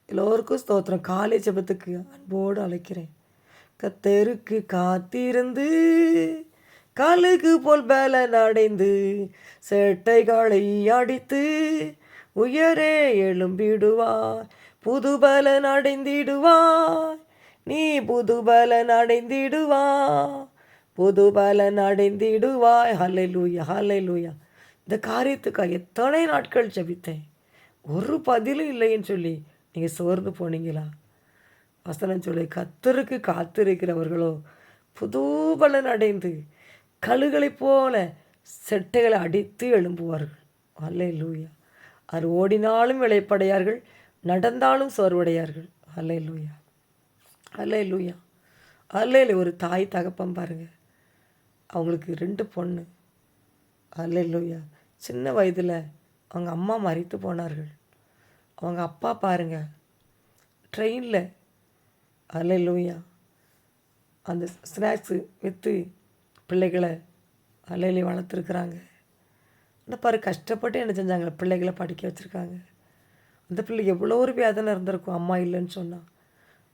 எல்லோருக்கும் ஸ்தோத்திரம். காலை ஜெபத்துக்கு அன்போடு அழைக்கிறேன். கத்தருக்கு காத்திருந்து கழுகு போல் பலன் அடைந்து செட்டைகளை அடித்து உயரே எழும்பிடுவாய், புது பலன் அடைந்திடுவாய். நீ புது பலன் அடைந்திடுவாய், புது பலன் அடைந்திடுவாய். ஹல்லேலூயா, ஹல்லேலூயா. இந்த காரியத்துக்காக எத்தனை நாட்கள் ஜெபித்தேன், ஒரு பதிலும் இல்லைன்னு சொல்லி நீங்கள் சோர்ந்து போனீங்களா? வசனம் சொல்லி கர்த்தருக்கு காத்திருக்கிறவர்களோ புது பலன் அடைந்து கழுகளைப் போல செட்டைகளை அடித்து எழும்புவார்கள். அல்லேலூயா. அது ஓடினாலும் இளைப்படையார்கள், நடந்தாலும் சோர்வடையார்கள். அல்லேலூயா, அல்லேலூயா, அல்லேலூயா. ஒரு தாய் தகப்பன் பாருங்கள், அவங்களுக்கு 2 பொண்ணு. அல்லேலூயா. சின்ன வயதில் அவங்க அம்மா மரித்து போனார்கள். அவங்க அப்பா பாருங்கள், ட்ரெயினில் அல்லேலூயா அந்த ஸ்நாக்ஸு விற்று பிள்ளைகளை அல்லேலூயா வளர்த்துருக்குறாங்க. அந்த பாரு கஷ்டப்பட்டு என்ன செஞ்சாங்க, பிள்ளைகளை படிக்க வச்சுருக்காங்க. அந்த பிள்ளைக்கு எவ்வளோ ஒரு வேதனை இருந்திருக்கும் அம்மா இல்லைன்னு சொன்னால்.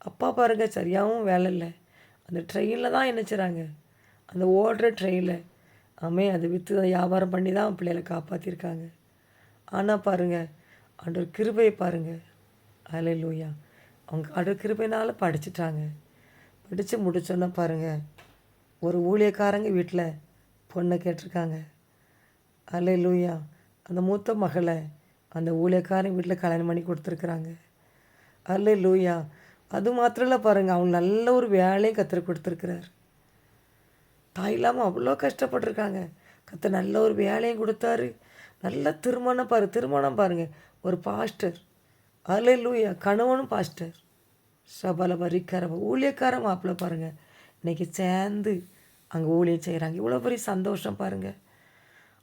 அப்பா பாருங்கள், சரியாகவும் வேலை இல்லை. அந்த ட்ரெயினில் தான் என்ன செய்கிறாங்க, அந்த ஓடுற ட்ரெயினில் அதை விற்று வியாபாரம் பண்ணி தான் பிள்ளைகளை காப்பாற்றிருக்காங்க. ஆனால் பாருங்கள், ஆண்டவர் கிருபையை பாருங்கள். அல்லேலூயா. அவங்க ஆண்டவர் கிருபையினால் படிச்சுட்டாங்க. படித்து முடிச்சோன்னா பாருங்கள், ஒரு ஊழியக்காரங்க வீட்டில் பொண்ணை கேட்டிருக்காங்க. அல்லேலூயா. அந்த மூத்த மகளை அந்த ஊழியக்காரங்க வீட்டில் கல்யாணம் பண்ணி கொடுத்துருக்குறாங்க. அல்லேலூயா. அது மாத்திரம் இல்லை பாருங்கள், அவங்க நல்ல ஒரு வேலையும் கற்றுக் கொடுத்துருக்குறாரு. தாய் இல்லாமல் அவ்வளோ கஷ்டப்பட்டுருக்காங்க. கர்த்தர் நல்ல ஒரு வேலையும் கொடுத்தாரு. நல்ல திருமணம் பாருங்கள், ஒரு பாஸ்டர். அல்லேலூயா. கணவனும் பாஸ்டர். சபல வரிக்கார ஊழியக்கார மாப்பிள்ளை பாருங்கள், இன்றைக்கி சேர்ந்து அங்கே ஊழியம் செய்கிறாங்க. இவ்வளோ பெரிய சந்தோஷம் பாருங்கள்.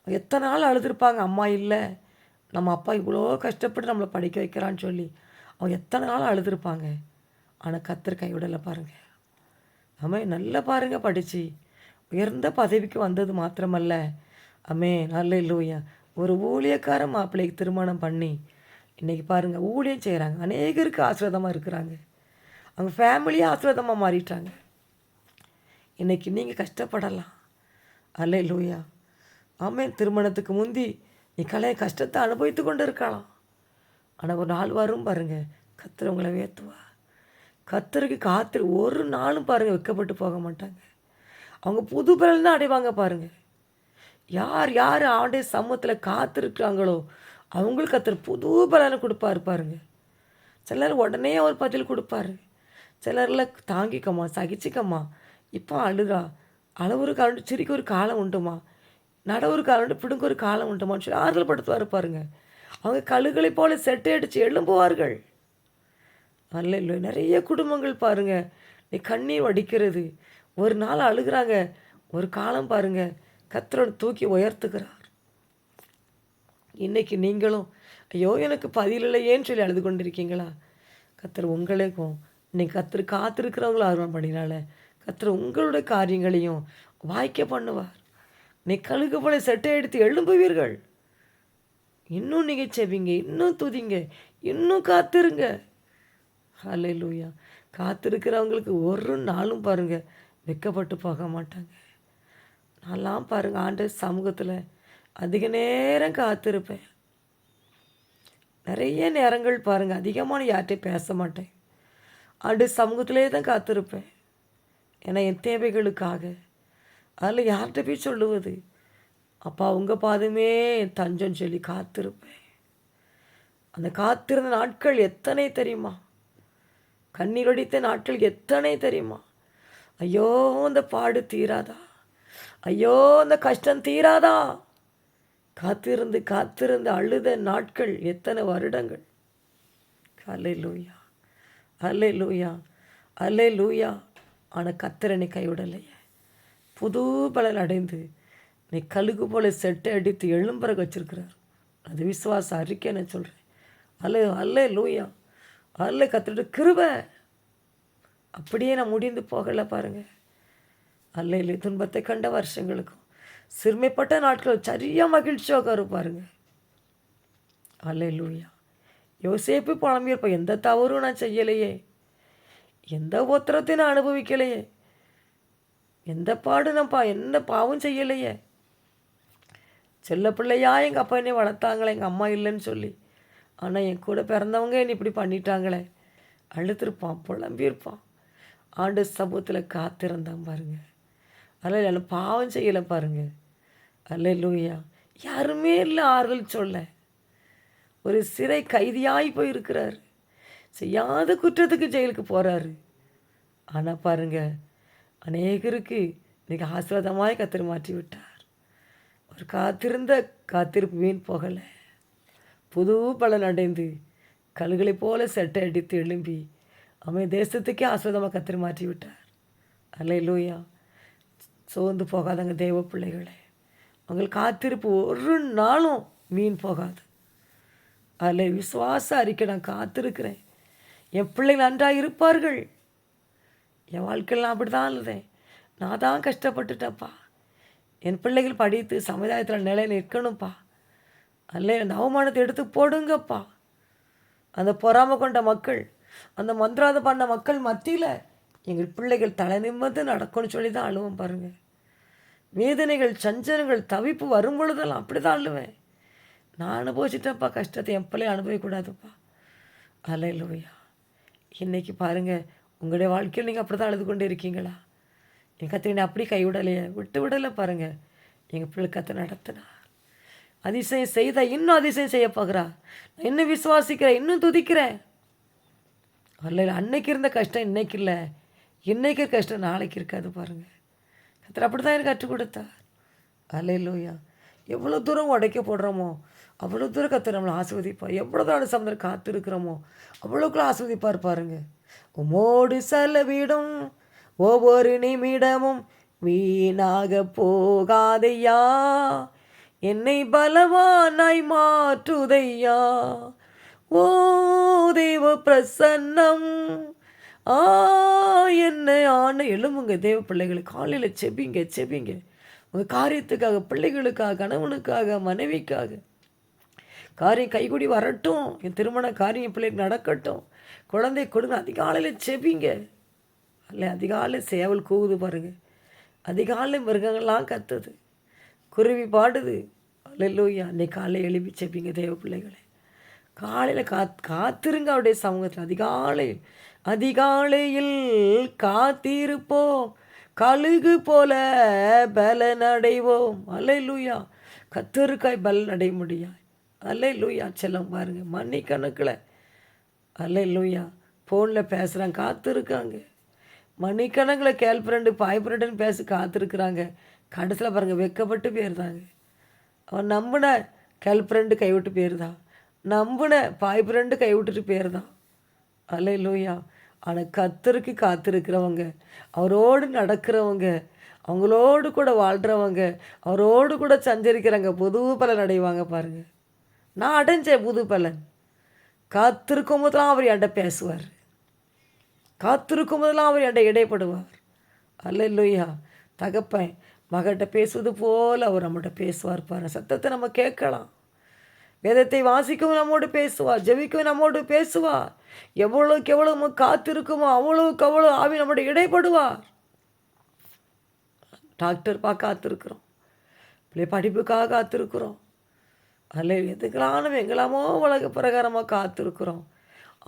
எத்தனை நாள் அழுதுருப்பாங்க, அம்மா இல்லை, நம்ம அப்பா இவ்வளோ கஷ்டப்பட்டு நம்மளை படிக்க வைக்கிறான்னு சொல்லி அவங்க எத்தனை நாள் அழுதுருப்பாங்க. ஆனால் கர்த்தர் கைவிடலை பாருங்கள். நல்லா பாருங்கள், படித்து உயர்ந்த பதவிக்கு வந்தது மாத்திரமல்ல, அல்லேலூயா, ஒரு ஊழியக்கார மாப்பிள்ளைக்கு திருமணம் பண்ணி இன்றைக்கி பாருங்கள் ஊழியம் செய்கிறாங்க. அநேகருக்கு ஆசீர்வாதமாக இருக்கிறாங்க. அவங்க ஃபேமிலியே ஆசீர்வாதமாக மாறிட்டாங்க. இன்றைக்கி நீங்கள் கஷ்டப்படலாம். அல்லேலூயா. திருமணத்துக்கு முந்தி நீ கஷ்டத்தை அனுபவித்து கொண்டு இருக்கலாம். ஆனால் ஒரு நாள் வரும் பாருங்கள், கர்த்தர் உங்களை உயர்த்துவா. கர்த்தருக்கு ஒரு நாளும் பாருங்கள் வெட்கப்பட்டு போக மாட்டாங்க. அவங்க புது பலன் தான் அடைவாங்க பாருங்கள். யார் யார் ஆண்டே சமூகத்தில் காத்திருக்காங்களோ அவங்களுக்கு கர்த்தர் புது பலனை கொடுப்பாரு பாருங்க. சிலர் உடனே ஒரு பதில் கொடுப்பாரு, சிலரில் தாங்கிக்கம்மா, சகிச்சிக்கம்மா, இப்போ அழுகா, அளவுரு காலம் சிரிக்க ஒரு காலம் உண்டுமா, நட ஒரு காலம் உண்டு, பிடுங்க ஒரு காலம் உண்டுமான்னு சொல்லி ஆறுதல் படுத்துவார் பாருங்க. அவங்க கழுகளை போல செட்டை அடித்து எழும்புவார்கள். அல்ல நிறைய குடும்பங்கள் பாருங்க, நீ கண்ணீர் வடிக்கிறது, ஒரு நாள் அழுகிறாங்க, ஒரு காலம் பாருங்க கர்த்தரோட தூக்கி உயர்த்துகிறார். இன்றைக்கி நீங்களும் ஐயோ எனக்கு பதில் இல்லையேன்னு சொல்லி அழுது கொண்டிருக்கீங்களா? கர்த்தர் உங்களுக்கும் இன்னைக்கு கர்த்தர் காத்திருக்கிறவங்களும் ஆர்வம் பண்ணினால கர்த்தர் உங்களுடைய காரியங்களையும் வாய்க்க பண்ணுவார். நீ கழுகு போல செட்டை எடுத்து எழும்புவீர்கள். இன்னும் நீங்கள் செவிங்க, இன்னும் துதிங்க, இன்னும் காத்திருங்க. அல்லேலூயா. காத்திருக்கிறவங்களுக்கு ஒரு நாளும் பாருங்கள் வெட்கப்பட்டு போக மாட்டாங்க. நான்லாம் பாருங்கள் ஆண்டவர் சமூகத்தில் அதிக நேரம் காத்திருப்பேன். நிறைய நேரங்கள் பாருங்கள் அதிகமான யார்கிட்டையும் பேச மாட்டேன். ஆண்டவர் சமூகத்திலே தான் காத்திருப்பேன். ஏன்னா என் தேவைகளுக்காக. அதில் யார்கிட்ட போய் சொல்லுவது, அப்பா உங்கள் பாதமே என் தஞ்சம் சொல்லி காத்திருப்பேன். அந்த காத்திருந்த நாட்கள் எத்தனை தெரியுமா? கண்ணீர் வடித்த நாட்கள் எத்தனை தெரியுமா? ஐயோ அந்த பாடு தீராதா, ஐயோ அந்த கஷ்டம் தீராதா, காத்திருந்து காத்திருந்து அழுத நாட்கள் எத்தனை வருடங்கள். அல்லேலூயா, அல்லேலூயா, அல்லேலூயா. ஆனால் கர்த்தர் என்னை கைவிடலையே, புது பலன் அடைந்து நீ கழுகு போல செட்டை அடித்து எழும்புற வச்சிருக்கிறார். அது விசுவாச அறிக்கை நான் சொல்கிறேன். அல்லேலூயா, கர்த்தரோட கிருபை. அப்படியே நான் முடிந்து போகலை பாருங்கள். அல்லேலூயா. துன்பத்தை கண்ட வருஷங்களுக்கும் சிறுமைப்பட்ட நாட்கள் சரியாக மகிழ்ச்சியாக இருப்பாருங்க. அல்லேலூயா. யோசேப்பு புலம்பியிருப்பான், எந்த தவறும் நான் செய்யலையே, எந்த உத்திரத்தையும் நான் அனுபவிக்கலையே, எந்த பாடு நான் என்ன பாவம் செய்யலையே, செல்ல பிள்ளையா எங்கள் அப்பா என்னை வளர்த்தாங்களே எங்கள் அம்மா இல்லைன்னு சொல்லி, ஆனால் என் கூட பிறந்தவங்க என்னை இப்படி பண்ணிட்டாங்களே, அழுத்திருப்பான், புலம்பியிருப்பான். ஆண்டு சமூகத்தில் காத்திருந்தான் பாருங்க. அதில் நான் பாவம் செய்யலை பாருங்க. அல்லேலூயா. யாருமே இல்லை ஆறுதல் சொல்ல. ஒரு சிறை கைதியாகி போயிருக்கிறார். செய்யாத குற்றத்துக்கு ஜெயிலுக்கு போகிறாரு. ஆனால் பாருங்க, அநேகருக்கு இன்றைக்கி ஆசீர்வாதமாய் கர்த்தர் மாற்றி விட்டார். ஒரு காத்திருந்த காத்திருப்பு வீண் போகலை. புது பலன் அடைந்து கல்களை போல செட்டை அடித்து எழும்பி அவன் தேசத்துக்கே ஆசீர்வாதமாக கர்த்தர் மாற்றி விட்டார். அல்லேலூயா. சோர்ந்து போகாதங்க தேவ பிள்ளைகளே. உங்கள் காத்திருப்பு ஒரு நாளும் வீண் போகாது. அதில் விசுவாச அறிக்கை, நான் காத்திருக்கிறேன், என் பிள்ளைகள் நன்றாக இருப்பார்கள். என் வாழ்க்கையில் நான் அப்படி தான் இருந்தேன், நான் தான் கஷ்டப்பட்டுட்டேன்ப்பா, என் பிள்ளைகள் படித்து சமுதாயத்தில் நிலை நிற்கணும்ப்பா, அல்ல அந்த அவமானத்தை எடுத்து போடுங்கப்பா. அந்த பொறாமை கொண்ட மக்கள், அந்த மந்திராதம் பண்ண மக்கள் மத்தியில் எங்கள் பிள்ளைகள் தலை நிமிர்ந்து நடக்கணும்னு சொல்லி தான் அழுவேன் பாருங்கள். வேதனைகள், சஞ்சலங்கள், தவிப்பு வரும் பொழுதெல்லாம் அப்படி தான் அழுவேன். நான் அனுபவிச்சிட்டேன்ப்பா கஷ்டத்தை, என் பிள்ளை அனுபவிக்கூடாதுப்பா. அல்லேலூயா. இன்றைக்கி பாருங்கள், உங்களுடைய வாழ்க்கையில் நீங்கள் அப்படி தான் அழுது கொண்டு இருக்கீங்களா? என் கத்திரினை அப்படி கைவிடலையே, விட்டு விடலை பாருங்கள். எங்கள் பிள்ளை கத்தை நடத்தினார், அதிசயம் செய்த, இன்னும் அதிசயம் செய்ய பார்க்குறா. நான் இன்னும் விசுவாசிக்கிறேன், இன்னும் துதிக்கிறேன். அல்ல, அன்னைக்கு இருந்த கஷ்டம் இன்னைக்கு இல்லை, இன்னைக்கு கஷ்டம் நாளைக்கு இருக்காது பாருங்கள். கர்த்தர் அப்படி தான் எனக்கு கற்றுக் கொடுத்தார். அல்லேலூயா. எவ்வளோ தூரம் உடைக்க போடுறோமோ அவ்வளோ தூரம் கர்த்தர் நம்மளை ஆசீர்வதிப்பார். எவ்வளோ தூரம் சமுதிரம் காத்திருக்கிறோமோ அவ்வளோக்குள்ள ஆசீர்வதிப்பார் பாருங்கள். உம்மோடு செலவிடும் ஒவ்வொரு நிமிடமும் வீணாக போகாதையா, என்னை பலவானாய் மாற்றுதையா. ஓ தேவ பிரசன்னம் என்ன ஆன எழுமுங்க தேவ பிள்ளைகளை. காலையில் செபிங்க. உங்கள் காரியத்துக்காக, பிள்ளைகளுக்காக, கணவனுக்காக, மனைவிக்காக காரியம் கைகூடி வரட்டும். என் திருமண காரியம் என் பிள்ளைக்கு நடக்கட்டும். குழந்தை கொடுங்க. அதிகாலையில் செபிங்க. அல்ல, அதிகாலையில் சேவல் கூவுது பாருங்கள். அதிகாலையில் மிருகங்கள்லாம் கத்துது, குருவி பாடுது. அல்லேலூயா. அன்னைக்கு காலையில் எழுப்பி செபிங்க தேவ பிள்ளைகளை. காலையில் காத்திருங்க அவருடைய சமூகத்தில். அதிகாலையில் காத்திருப்போம், கழுகு போல பலன் அடைவோம். அல்லேலூயா. கத்தருக்காய் பலன் அடைய முடியாது. அல்லேலூயா. செல்லம் பாருங்கள், மணிக்கணக்கில் அல்லேலூயா ஃபோனில் பேசுகிறாங்க, காத்திருக்காங்க. மணிக்கணக்கில் கேர்ள் ஃப்ரெண்டு, பாய் ஃப்ரெண்டுன்னு பேசி காத்திருக்கிறாங்க. கடைசியில் பாருங்கள் வெக்கப்பட்டு போயிருந்தாங்க. அவன் நம்பின கேர்ள் ஃப்ரெண்டு கைவிட்டு போயிருந்தான், நம்பின பாய் ஃப்ரெண்டு கைவிட்டுட்டு போயிருந்தான். அல்லேலூயா. ஆனால் கர்த்தருக்கு காத்திருக்கிறவங்க, அவரோடு நடக்கிறவங்க, அவங்களோடு கூட வாழ்கிறவங்க, அவரோடு கூட சஞ்சரிக்கிறவங்க புது பலன் அடைவாங்க பாருங்கள். நான் அடைஞ்சேன் புது பலன். காத்திருக்கும் போதெல்லாம் அவர் என்கிட்ட பேசுவார், காத்திருக்கும் போதெல்லாம் அவர் என்கிட்ட இடைப்படுவார். அல்லேலூயா. தகப்பன் மகன்கிட்ட பேசுவது போல் அவர் நம்மகிட்ட பேசுவார் பாருங்கள். சத்தத்தை நம்ம கேட்கலாம். வேதத்தை வாசிக்கவும் நம்மோடு பேசுவார், ஜெபிக்கவும் நம்மோடு பேசுவார். எவ்வளோக்கு எவ்வளோ நம்ம காத்திருக்குமோ அவ்வளோக்கு அவ்வளோ ஆவி நம்மோட இடைப்படுவார். டாக்டர் காத்திருக்கிறோம், பிள்ளை படிப்புக்காக காத்திருக்கிறோம், அல்ல எதுக்கெல்லாம் எங்களாமோ உலக பிரகாரமாக காத்திருக்கிறோம்.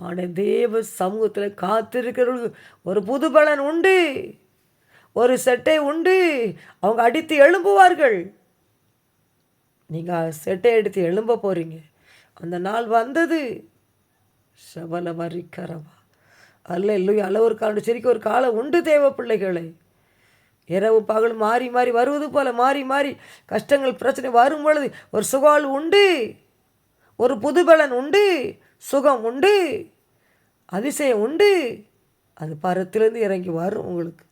ஆனால் தேவ சமூகத்தில் காத்திருக்கிறவர்களுக்கு ஒரு புது பலன் உண்டு, ஒரு செட்டை உண்டு. அவங்க அடித்து எழும்புவார்கள். நீங்கள் செட்டை எடுத்து எழும்ப போகிறீங்க. அந்த நாள் வந்தது. சபல வரிக்கரவா. அல்லேலூயா. அளவு காலம் சரிக்கு ஒரு காலம் உண்டு தேவ பிள்ளைகளை. இரவு பகல் மாறி மாறி வருவது போல் மாறி மாறி கஷ்டங்கள் பிரச்சனை வரும் பொழுது ஒரு சுகால் உண்டு, ஒரு புதுபலன் உண்டு, சுகம் உண்டு, அதிசயம் உண்டு. அது பரத்திலிருந்து இறங்கி வரும் உங்களுக்கு.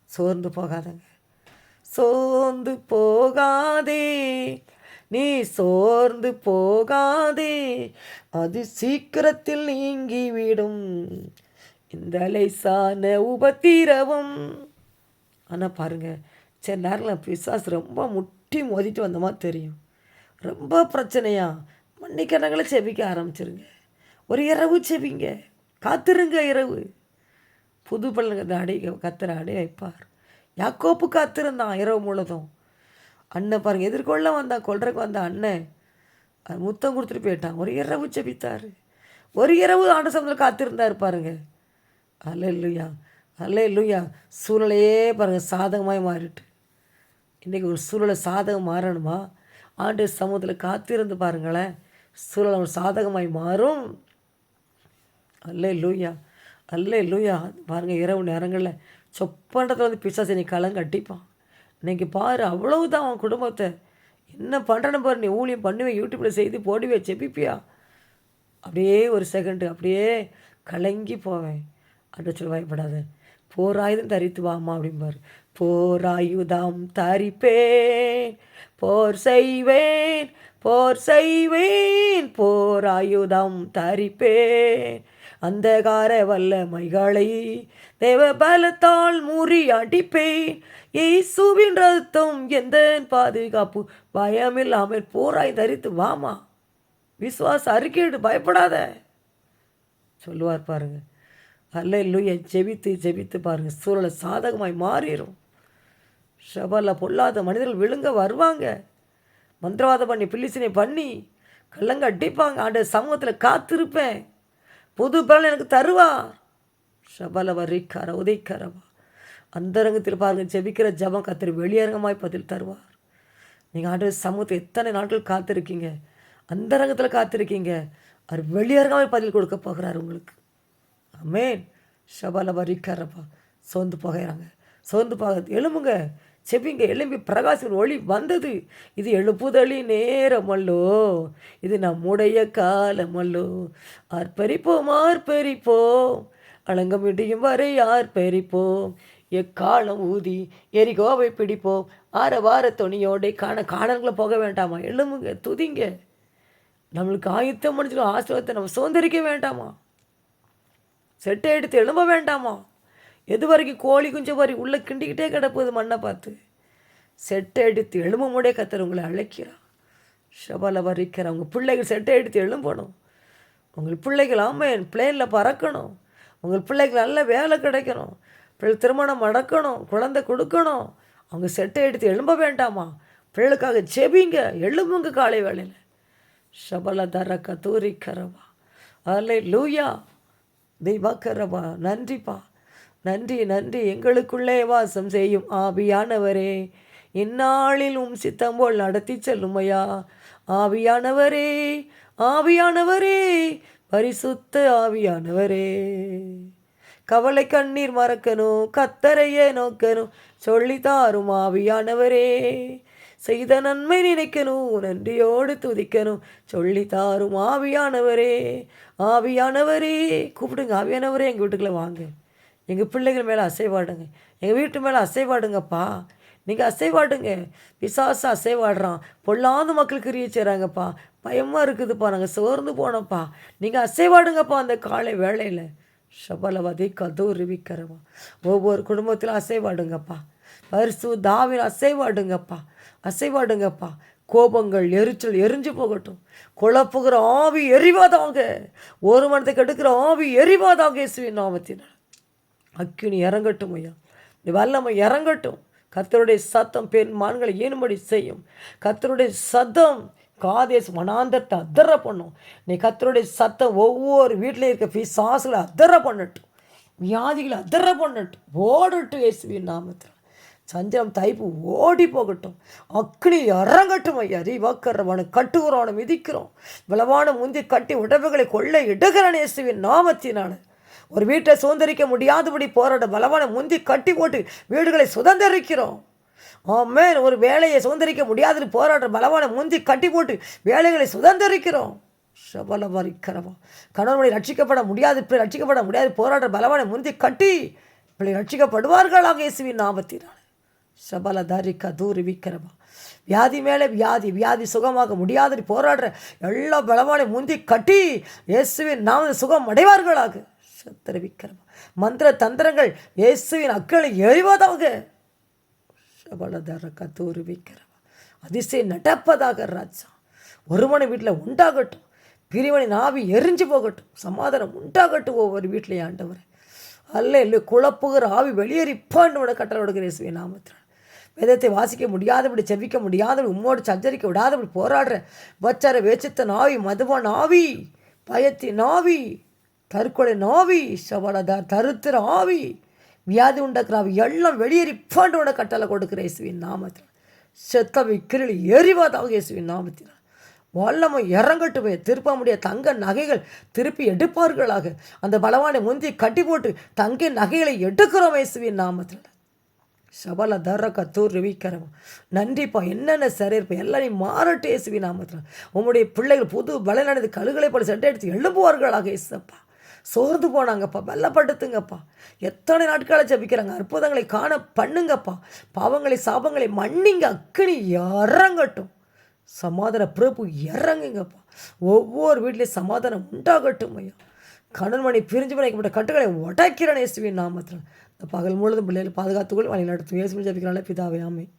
சோர்ந்து போகாதங்க, சோர்ந்து போகாதே, நீ சோர்ந்து போகாதே, அது சீக்கிரத்தில் நீங்கிவிடும் இந்த லேசான உபத்திரவம். ஆனால் பாருங்கள், சில நேரத்தில் பிசாசு ரொம்ப முட்டி மோதிட்டு வந்த மாதிரி தெரியும். ரொம்ப பிரச்சனையா மன்னிக்கிறவங்கள செபிக்க ஆரம்பிச்சிருங்க. ஒரு இரவு செவிங்க, காத்திருங்க இரவு. புது பலன் அடை கத்தரை அடைய வைப்பார். யாக்கோப்பு காத்திருந்தான் இரவு முழுதும். அண்ணன் பாருங்கள், எதிர்கொள்ள வந்தான், கொல்றதுக்கு வந்த அண்ணன் முத்தம் கொடுத்துட்டு போயிட்டான். ஒரு இரவு செபித்தார், ஒரு இரவு ஆண்டு சமத்தில் காத்திருந்தார் பாருங்க. அல்லேலூயா, அல்லேலூயா. சூழ்நிலையே பாருங்கள் சாதகமாய் மாறிட்டு. இன்றைக்கி ஒரு சூழலை சாதகம் மாறணுமா? ஆண்டு சமூகத்தில் காத்திருந்து பாருங்களேன், சூழல் ஒரு சாதகமாய் மாறும். அல்லேலூயா, அல்லேலூயா. பாருங்கள், இரவு நேரங்களில் சொப்பன்றத்தில் வந்து பிசாசை நீ கலங்கட்டிப்பான். இன்றைக்கி பாரு, அவ்வளவுதான் அவன் குடும்பத்தை என்ன பண்ணுறன்னு பாரு. நீ ஊழியம் பண்ணுவேன், யூடியூப்பில் செய்து போடுவே, செபிப்பியா, அப்படியே ஒரு செகண்டு அப்படியே கலங்கி போவேன். அன்ற சொல்லி பயப்படாத, போராயுதம் தரித்து வாமா அப்படிம்பார். போராயுதம் தரிப்பேன், போர் செய்வேன், போர் செய்வேன், போராயுதம் தரிப்பேன், அந்தகார வல்லமைகளை தேவ பலத்தால் முறியடிப்பேன், இயேசுவின் ரத்தம் எந்த பாதுகாப்பு, பயமில்லாமல் போராய் தரித்து வாமா, விசுவாச அறிக்கையிடு, பயப்படாத சொல்லுவார் பாருங்க. அல்லேலூயா. ஜெபித்து ஜெபித்து பாருங்கள், சூழலை சாதகமாய் மாறிடும். ஷபலில் பொல்லாத மனிதர்கள் விழுங்க வருவாங்க. மந்திரவாதம் பண்ணி பில்லிசினை பண்ணி கல்லங்க அடிப்பாங்க. ஆண்டு சமூகத்தில் காத்திருப்பேன், புது பலன் எனக்கு தருவார். ஷபல வரிக்கார உதைக்காரவா. அந்தரங்கத்தில் பாருங்கள், ஜெபிக்கிற ஜபம் கத்திரி வெளியரங்கமாய் பதில் தருவார். நீங்கள் ஆண்டு சமூகத்தை எத்தனை நாட்கள் காத்திருக்கீங்க, அந்தரங்கத்தில் காத்திருக்கீங்க, அவர் வெளியரங்கமாய் பதில் கொடுக்க போகிறார் உங்களுக்கு. ஆமேன். ஷபல வரிக்காரப்பா. சோர்ந்து போகிறாங்க, சோர்ந்து போக எழும்புங்க, செபிங்க, எழும்பி பிரகாசின் ஒளி வந்தது. இது எழுப்புதலி நேரமல்லோ, இது நம்முடைய காலமல்லோ. ஆர்ப்பரிப்போம், ஆர்ப்பரிப்போம், அலங்க முடியும் வரை ஆர்ப்பரிப்போம், எக்காலம் ஊதி எரிகோவை பிடிப்போம், வார துணியோட காணங்களை போக வேண்டாமா? எழும்புங்க, துதிங்க. நம்மளுக்கு ஆயுத்தம் முடிஞ்சிடும் ஆசீர்வாதத்தை நம்ம சுதந்திரிக்க வேண்டாமா? செட்டை எடுத்து எழும்ப வேண்டாமா? எது வரைக்கும் கோழி குஞ்சு வரை உள்ளே கிண்டிக்கிட்டே கிடப்போது மண்ணை பார்த்து. செட்டை எடுத்து எழும்ப முடிய கத்தர் உங்களை அழைக்கிறான். ஷபல வரிக்கிற உங்கள் பிள்ளைகள் செட்டை எடுத்து எழும்பணும். உங்கள் பிள்ளைகள் ஆமேன் பிளேனில் பறக்கணும். உங்கள் பிள்ளைகள் நல்ல வேலை கிடைக்கணும், பிள்ளை திருமணம் நடக்கணும், குழந்தை கொடுக்கணும். அவங்க செட்டை எடுத்து எழும்ப வேண்டாமா? பிள்ளைகளுக்காக ஜெபிங்க, எழும்புங்க காலை வேளையில். ஷபல தரக்க தூரிக்கரவா. அல்லேலூயா. தெய்வக்கரவா. நன்றிப்பா, நன்றி நன்றி. எங்களுக்குள்ளே வாசம் செய்யும் ஆவியானவரே, இந்நாளில் சித்தம் போல் நடத்தி செல்லுமையா. ஆவியானவரே, ஆவியானவரே, பரிசுத்த ஆவியானவரே, கவலை கண்ணீர் மறக்கணும், கத்தரையே நோக்கணும், சொல்லித்தாரும் ஆவியானவரே, செய்த நன்மை நினைக்கணும், நன்றியோடு துதிக்கணும், சொல்லித்தாரும் ஆவியானவரே. ஆவியானவரே கூப்பிடுங்க. ஆவியானவரே எங்கள் வீட்டுக்குள்ளே வாங்க, எங்கள் பிள்ளைகள் மேலே அசைவாடுங்க, எங்கள் வீட்டு மேலே அசைவாடுங்கப்பா. நீங்கள் அசைவாடுங்க. பிசாசு அசைவாடுறான், பொல்லாத மக்களுக்கு கிரியை செய்கிறாங்கப்பா, பயமாக இருக்குதுப்பா, நாங்கள் சோர்ந்து போனோம்ப்பா. நீங்கள் அசைவாடுங்கப்பா அந்த காலை வேளையில். ஷபலவதி கதூரிவிக்கிறவா. ஒவ்வொரு குடும்பத்திலும் அசைவாடுங்கப்பா. பரிசு தாவின் அசைவாடுங்கப்பா, அசைவாடுங்கப்பா. கோபங்கள் எரிச்சல் எரிஞ்சு போகட்டும். குழப்புகிற ஆவி எரிவாதாங்க, ஒரு மனத்தை கெடுக்கிற ஆவி எரிவாதாங்க. இயேசுவின் நாமத்தினால் அக்கினி இறங்கட்டும் ஐயா, வல்லமை இறங்கட்டும். கர்த்தருடைய சத்தம் பெண் மான்களை ஏனும்படி செய்யும். கர்த்தருடைய சத்தம் காதேஸ் வனாந்தரத்தை அத்தர பண்ணும். நீ கர்த்தருடைய சத்தம் ஒவ்வொரு வீட்டிலையும் இருக்க பிசாசுகளை அத்தர பண்ணட்டும், வியாதிகளை அத்தர பண்ணட்டும், ஓடட்டும். இயேசுவின் நாமத்தில் சஞ்சலம் தைப்பு ஓடி போகட்டும். அக்னி இறங்கட்டும் ஐயா. ரீவாக்கரவான கட்டுகிறோம், மிதிக்கிறோம், பலவான முந்தி கட்டி உடவுகளை கொள்ளை இடுகிறான் இயேசுவின் நாமத்தினால. ஒரு வீட்டை சுதந்திரிக்க முடியாதபடி போராட பலவான முந்தி கட்டி போட்டு வீடுகளை சுதந்திரிக்கிறோம். ஆமேன். ஒரு வேலையை சுதந்திரிக்க முடியாதுன்னு போராடுற பலவான முந்தி கட்டி போட்டு வேலைகளை சுதந்திரிக்கிறோம். ஷபலவரிக்கிறவா. கணவனை ரட்சிக்கப்பட முடியாது, பிள்ளை ரட்சிக்கப்பட முடியாது போராடுற பலவான முந்தி கட்டி பிள்ளை ரட்சிக்கப்படுவார்களாக இயேசுவின் நாமத்தினால. ஷபல தரிக்க தூரிவிக்கிறவா. வியாதி மேலே வியாதி, வியாதி சுகமாக முடியாதுன்னு போராடுற எல்லா பலவானை முந்தி கட்டி இயேசுவின் நாம சுகம் அடைவார்களாக. சத்திரவிக்கிறவா. மந்திர தந்திரங்கள் இயேசுவின் அக்களை எறிவதாக. ஷபலதரக்க தூரிவிக்கிறவா. அதிசயம் நடப்பதாக ராஜா. ஒருவனை வீட்டில் உண்டாகட்டும். பிரிவினை ஆவி எரிஞ்சு போகட்டும், சமாதானம் உண்டாகட்டும் ஒவ்வொரு வீட்டிலையும் ஆண்டவர். அல்ல இல்லை குழப்புகிற ஆவி வெளியேறிப்பான்னு கட்டளை கொடுக்கிற இயேசுவின் நாமத்தில். வேதத்தை வாசிக்க முடியாதபடி, செவிக்க முடியாதபடி, உம்மோடு சஞ்சரிக்க விடாதபடி போராடுற வச்சார வேச்சித்த நாவி, மதுவான் ஆவி, பயத்தின் ஆவி, தற்கொலை ஆவி, தருத்திர ஆவி, வியாதி உண்டாக்குற ஆவி எல்லாம் வெளியேறிப்பான்னு கட்டளை கொடுக்கிற இயேசுவின் நாமத்தில். செத்தவை கிருளி எரிவாதாக இயேசுவின் நாமத்தில். வல்லமை இறங்கட்டுமே. திருப்ப முடிய தங்க நகைகள் திருப்பி எடுப்பார்களாக. அந்த பலவானை முந்தி கட்டி போட்டு தங்க நகைகளை எடுக்கிறோம் இயேசுவின் நாமத்தில். சபல தர கத்தூர் ரிவிக்கிறோம். நன்றிப்பா. என்னென்ன சரியிருப்பா எல்லாம் நீ மாறட்டு இயேசுவின் நாமத்தில். உங்களுடைய பிள்ளைகள் புது பலனடைந்து கழுகளை போல சட்டை எடுத்து எழுப்புவார்களாக இயேசப்பா. சோர்ந்து போனாங்கப்பா, வெள்ளப்படுத்துங்கப்பா. எத்தனை நாட்களை ஜபிக்கிறாங்க, அற்புதங்களை காண பண்ணுங்கப்பா. பாவங்களை சாபங்களை மன்னிங்க. அக்கினி இறங்கட்டும். சமாதான பிரபு இறங்குங்கப்பா. ஒவ்வொரு வீட்லேயும் சமாதானம் உண்டாகட்டும் ஐயா. கணவனை பிரிஞ்சு வைக்கப்பட்ட கட்டுகளை உடைக்கிறேன் இயேசுவின் நாமத்தில். இந்த பகல் முழுதும் பிள்ளைகளை பாதுகாத்துக்கொள் வழி நடத்தும். இயேசுவின் ஜபிக்கிறாங்களே பிதாவே, ஆமென்.